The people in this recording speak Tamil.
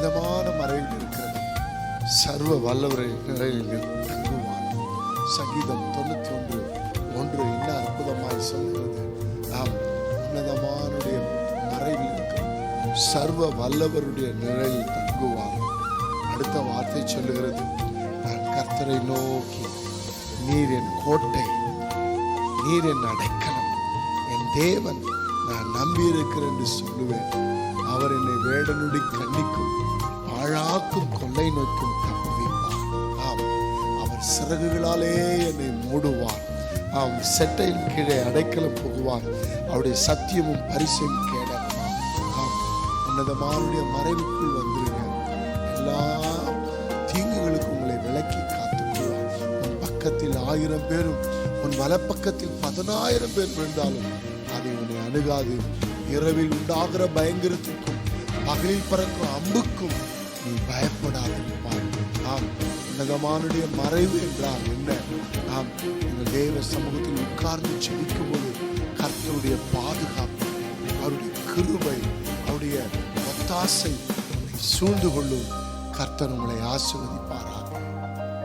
உன்னதமான மறைவில் இருக்கிறது. சர்வ வல்லவரை நிலையில் தங்குவார். சங்கீதம் 91:1 என்ன அற்புதமாய் சொல்கிறது. நாம் உன்னதமானுடைய மறைவில் இருக்கிறோம். சர்வ வல்லவருடைய நிழலில் தங்குவார். அடுத்த வார்த்தை சொல்லுகிறது, நான் கர்த்தரை நோக்கி, நீர் என் கோட்டை, நீர் என் அடைக்கலம், என் தேவன், நான் நம்பியிருக்கிறேன் என்று சொல்லுவேன். அவர் என்னை வேடனுடைய கண்ணிக்கும் பாழாக்கும் கொள்ளை நோய்க்கும் தப்புவிப்பார். ஆம், அவர் சிறகுகளாலே என்னை மூடுவார். ஆம், செட்டையின் கீழே அடைக்கலம் புகுவார். அவருடைய சத்தியமும் பரிசையும் கேடலாம். ஆம், உன்னதமானுடைய மறைவுக்குள் வந்துருங்க. எல்லா தீங்குகளுக்கும் உங்களை விலக்கி காத்துக்கொள்வார். உன் பக்கத்தில் 1000 பேரும் உன் வலப்பக்கத்தில் 10,000 பேர் விழுந்தாலும் அதை உன்னை அணுகாது. இரவில் உண்டாகிற பயங்கரத்துக்கும் பகலில் பறக்கும் அம்புக்கும் நீ பயப்படாதிருப்பார். ஆம், உன்னதமானுடைய மறைவு என்றால் என்ன? ஆம், எங்கள் தேவ சமூகத்தில் உட்கார்ந்து ஜெபிக்கும் போது கர்த்தருடைய பாதுகாப்பு, அவருடைய கிருபை, அவருடைய ஒத்தாசை சூழ்ந்து கொள்ளும். கர்த்தர் உங்களை ஆசீர்வதிப்பார்.